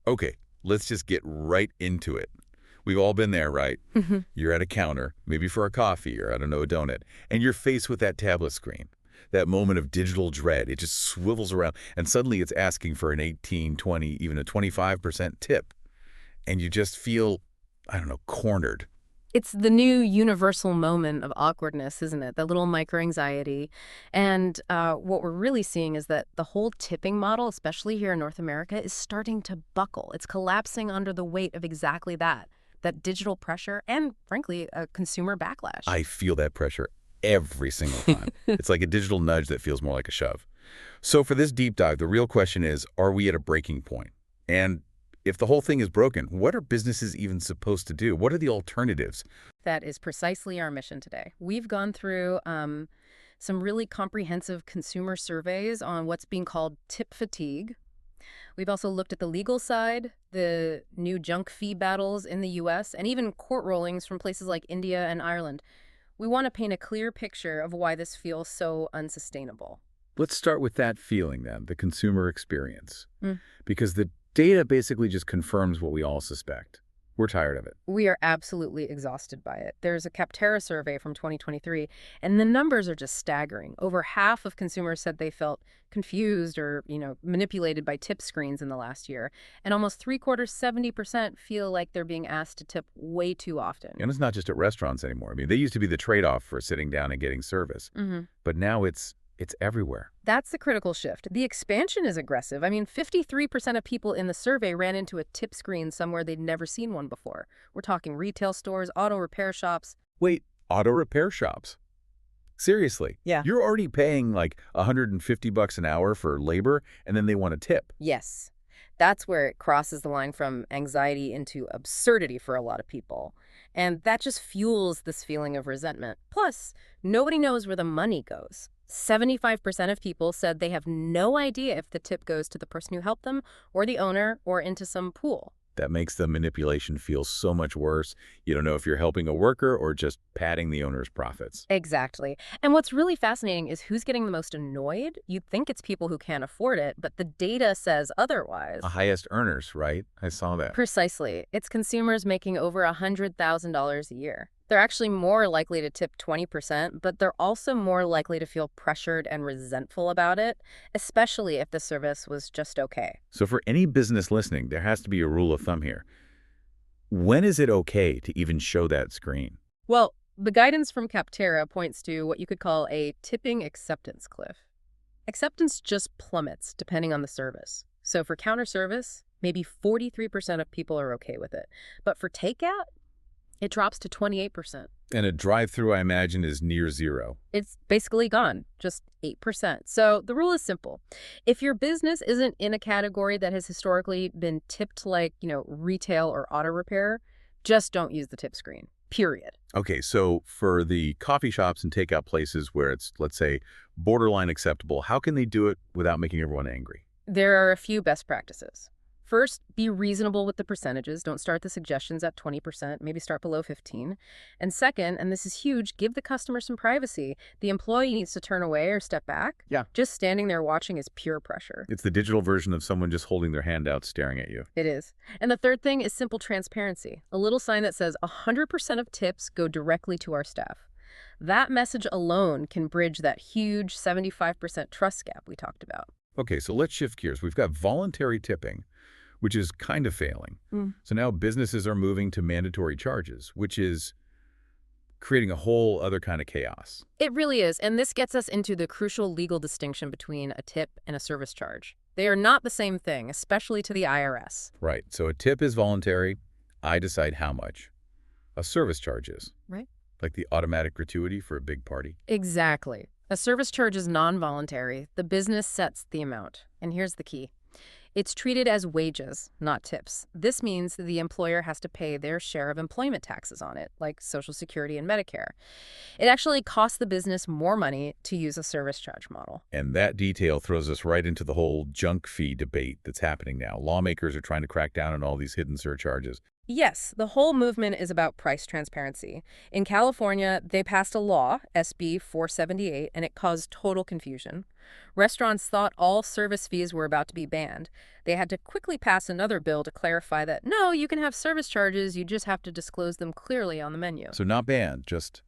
Okay, let's just get right into it. We've all been there, right? You're at a counter, maybe for a coffee or, I don't know, a donut, and you're faced with that tablet screen. That moment of digital dread, it just swivels around, and suddenly it's asking for an 18, 20, even a 25% tip. And you just feel, I don't know, cornered. It's the new universal moment of awkwardness, isn't it? The little micro-anxiety. And what we're really seeing is that the whole tipping model, especially here in North America, is starting to buckle. It's collapsing under the weight of exactly that digital pressure and, frankly, a consumer backlash. I feel that pressure every single time. It's like a digital nudge that feels more like a shove. So for this deep dive, the real question is, are we at a breaking point? And if the whole thing is broken, what are businesses even supposed to do? What are the alternatives? That is precisely our mission today. We've gone through some really comprehensive consumer surveys on what's being called tip fatigue. We've also looked at the legal side, the new junk fee battles in the U.S., and even court rulings from places like India and Ireland. We want to paint a clear picture of why this feels so unsustainable. Let's start with that feeling then, the consumer experience. Because the data basically just confirms what we all suspect. We're tired of it. We are absolutely exhausted by it. There's a Capterra survey from 2023, and the numbers are just staggering. Over half of consumers said they felt confused or, manipulated by tip screens in the last year. And almost three-quarters, 70%, feel like they're being asked to tip way too often. And it's not just at restaurants anymore. I mean, they used to be the trade-off for sitting down and getting service. But now it's everywhere. That's the critical shift. The expansion is aggressive. I mean, 53% of people in the survey ran into a tip screen somewhere they'd never seen one before. We're talking retail stores, auto repair shops. Wait, auto repair shops? Seriously? Yeah. You're already paying like $150 an hour for labor, and then they want a tip. Yes. That's where it crosses the line from anxiety into absurdity for a lot of people. And that just fuels this feeling of resentment. Plus, nobody knows where the money goes. 75% of people said they have no idea if the tip goes to the person who helped them or the owner or into some pool. That makes the manipulation feel so much worse. You don't know if you're helping a worker or just padding the owner's profits. Exactly. And what's really fascinating is who's getting the most annoyed. You'd think it's people who can't afford it, but the data says otherwise. The highest earners, right? I saw that. Precisely. It's consumers making over $100,000 a year. They're actually more likely to tip 20%, but they're also more likely to feel pressured and resentful about it, especially if the service was just okay. So for any business listening, there has to be a rule of thumb here. When is it okay to even show that screen? Well, the guidance from Capterra points to what you could call a tipping acceptance cliff. Acceptance just plummets depending on the service. So for counter service, maybe 43% of people are okay with it. But for takeout, it drops to 28%. And a drive-through, I imagine, is near zero. It's basically gone, just 8%. So the rule is simple. If your business isn't in a category that has historically been tipped like, retail or auto repair, just don't use the tip screen, period. Okay, so for the coffee shops and takeout places where it's, let's say, borderline acceptable, how can they do it without making everyone angry? There are a few best practices. First, be reasonable with the percentages. Don't start the suggestions at 20%, maybe start below 15. And second, and this is huge, give the customer some privacy. The employee needs to turn away or step back. Yeah. Just standing there watching is pure pressure. It's the digital version of someone just holding their hand out staring at you. It is. And the third thing is simple transparency. A little sign that says 100% of tips go directly to our staff. That message alone can bridge that huge 75% trust gap we talked about. Okay, so let's shift gears. We've got voluntary tipping, which is kind of failing. So now businesses are moving to mandatory charges, which is creating a whole other kind of chaos. It really is, and this gets us into the crucial legal distinction between a tip and a service charge. They are not the same thing, especially to the IRS. Right, so a tip is voluntary. I decide how much. A service charge is. Right. Like the automatic gratuity for a big party. Exactly. A service charge is non-voluntary. The business sets the amount. And here's the key. It's treated as wages, not tips. This means that the employer has to pay their share of employment taxes on it, like Social Security and Medicare. It actually costs the business more money to use a service charge model. And that detail throws us right into the whole junk fee debate that's happening now. Lawmakers are trying to crack down on all these hidden surcharges. Yes, the whole movement is about price transparency. In California, they passed a law, SB 478, and it caused total confusion. Restaurants thought all service fees were about to be banned. They had to quickly pass another bill to clarify that, no, you can have service charges, you just have to disclose them clearly on the menu. So not banned, just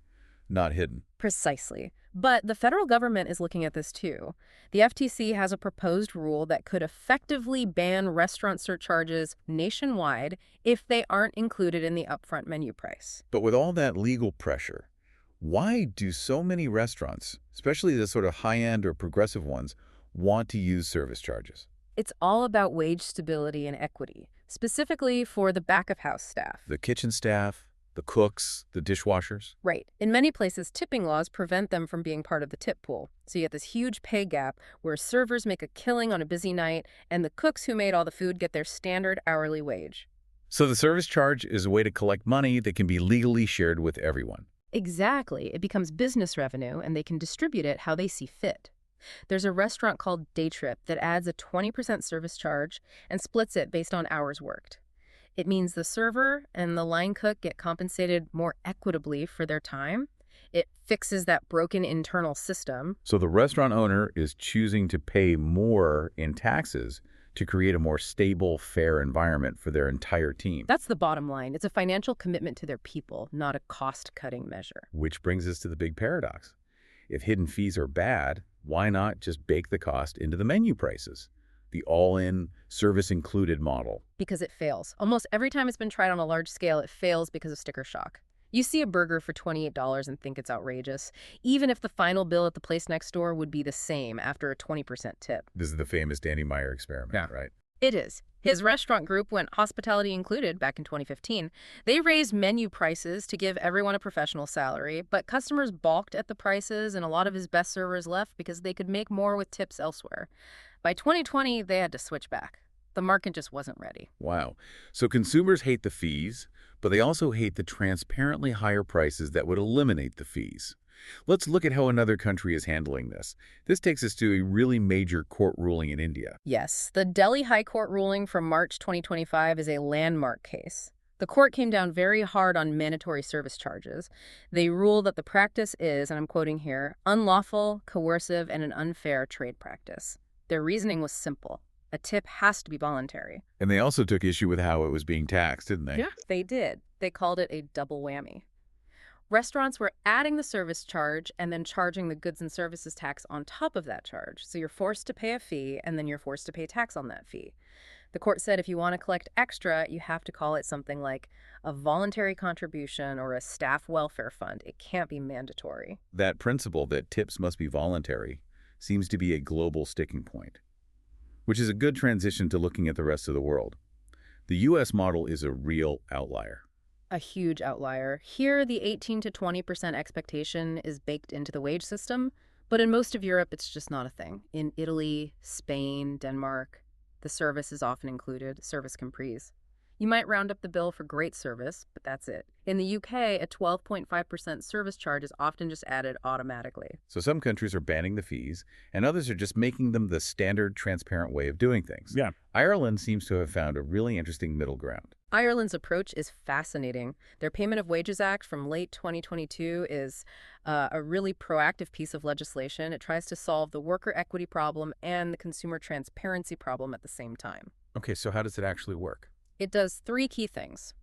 not hidden. Precisely. But the federal government is looking at this too. The FTC has a proposed rule that could effectively ban restaurant surcharges nationwide if they aren't included in the upfront menu price. But with all that legal pressure, why do so many restaurants, especially the sort of high-end or progressive ones, want to use service charges? It's all about wage stability and equity, specifically for the back-of-house staff. The kitchen staff, the cooks, the dishwashers? Right. In many places, tipping laws prevent them from being part of the tip pool. So you get this huge pay gap where servers make a killing on a busy night and the cooks who made all the food get their standard hourly wage. So the service charge is a way to collect money that can be legally shared with everyone. Exactly. It becomes business revenue and they can distribute it how they see fit. There's a restaurant called Day Trip that adds a 20% service charge and splits it based on hours worked. It means the server and the line cook get compensated more equitably for their time. It fixes that broken internal system. So the restaurant owner is choosing to pay more in taxes to create a more stable, fair environment for their entire team. That's the bottom line. It's a financial commitment to their people, not a cost-cutting measure. Which brings us to the big paradox. If hidden fees are bad, why not just bake the cost into the menu prices? The all-in, service-included model. Because it fails. Almost every time it's been tried on a large scale, it fails because of sticker shock. You see a burger for $28 and think it's outrageous, even if the final bill at the place next door would be the same after a 20% tip. This is the famous Danny Meyer experiment, right? It is. His restaurant group went hospitality included back in 2015. They raised menu prices to give everyone a professional salary, but customers balked at the prices and a lot of his best servers left because they could make more with tips elsewhere. By 2020, they had to switch back. The market just wasn't ready. Wow. So consumers hate the fees, but they also hate the transparently higher prices that would eliminate the fees. Let's look at how another country is handling this. This takes us to a really major court ruling in India. Yes, the Delhi High Court ruling from March 2025 is a landmark case. The court came down very hard on mandatory service charges. They ruled that the practice is, and I'm quoting here, unlawful, coercive, and an unfair trade practice. Their reasoning was simple. A tip has to be voluntary. And they also took issue with how it was being taxed, didn't they? Yeah, they did. They called it a double whammy. Restaurants were adding the service charge and then charging the goods and services tax on top of that charge. So you're forced to pay a fee and then you're forced to pay tax on that fee. The court said if you want to collect extra, you have to call it something like a voluntary contribution or a staff welfare fund. It can't be mandatory. That principle that tips must be voluntary seems to be a global sticking point, which is a good transition to looking at the rest of the world. The U.S. model is a real outlier. A huge outlier. Here, the 18 to 20% expectation is baked into the wage system, but in most of Europe, it's just not a thing. In Italy, Spain, Denmark, the service is often included, service comprise. You might round up the bill for great service, but that's it. In the UK, a 12.5% service charge is often just added automatically. So some countries are banning the fees, and others are just making them the standard, transparent way of doing things. Yeah. Ireland seems to have found a really interesting middle ground. Ireland's approach is fascinating. Their Payment of Wages Act from late 2022 is a really proactive piece of legislation. It tries to solve the worker equity problem and the consumer transparency problem at the same time. Okay, so how does it actually work? It does three key things.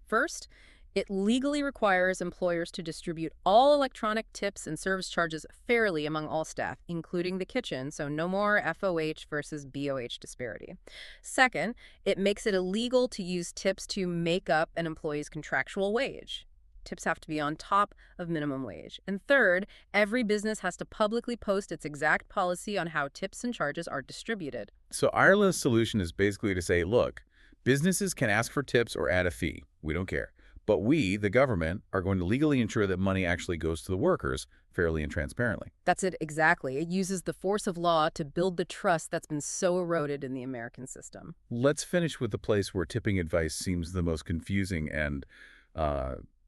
First, it legally requires employers to distribute all electronic tips and service charges fairly among all staff, including the kitchen, so no more FOH versus BOH disparity. Second, it makes it illegal to use tips to make up an employee's contractual wage. Tips have to be on top of minimum wage. And third, every business has to publicly post its exact policy on how tips and charges are distributed. So Ireland's solution is basically to say, look, businesses can ask for tips or add a fee. We don't care. But we, the government, are going to legally ensure that money actually goes to the workers fairly and transparently. That's it exactly. It uses the force of law to build the trust that's been so eroded in the American system. Let's finish with the place where tipping advice seems the most confusing and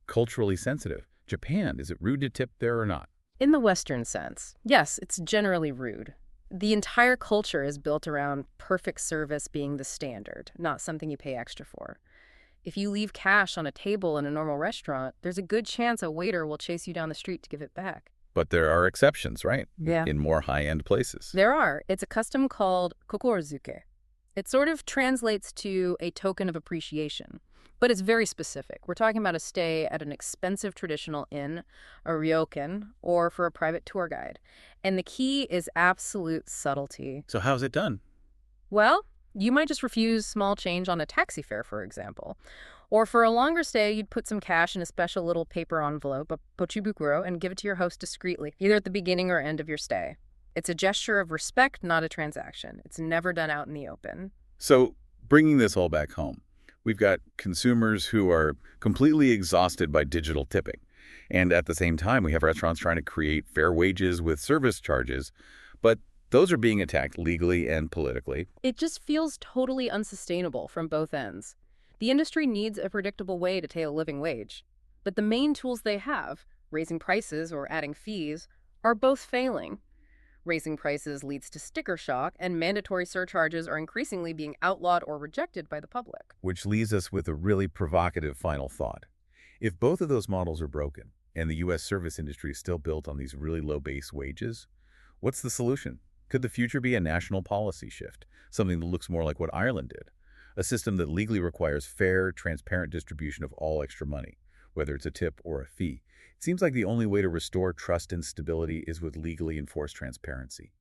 culturally sensitive. Japan, is it rude to tip there or not? In the Western sense, yes, it's generally rude. The entire culture is built around perfect service being the standard, not something you pay extra for. If you leave cash on a table in a normal restaurant, there's a good chance a waiter will chase you down the street to give it back. But there are exceptions, right? Yeah. In more high-end places. There are. It's a custom called kokorozuke. It sort of translates to a token of appreciation, but it's very specific. We're talking about a stay at an expensive traditional inn, a ryokan, or for a private tour guide. And the key is absolute subtlety. So how's it done? Well, you might just refuse small change on a taxi fare, for example. Or for a longer stay, you'd put some cash in a special little paper envelope, a pochibukuro, and give it to your host discreetly, either at the beginning or end of your stay. It's a gesture of respect, not a transaction. It's never done out in the open. So bringing this all back home, we've got consumers who are completely exhausted by digital tipping. And at the same time, we have restaurants trying to create fair wages with service charges. But those are being attacked legally and politically. It just feels totally unsustainable from both ends. The industry needs a predictable way to pay a living wage. But the main tools they have, raising prices or adding fees, are both failing. Raising prices leads to sticker shock, and mandatory surcharges are increasingly being outlawed or rejected by the public. Which leaves us with a really provocative final thought. If both of those models are broken, and the U.S. service industry is still built on these really low base wages, what's the solution? Could the future be a national policy shift, something that looks more like what Ireland did? A system that legally requires fair, transparent distribution of all extra money, whether it's a tip or a fee. It seems like the only way to restore trust and stability is with legally enforced transparency.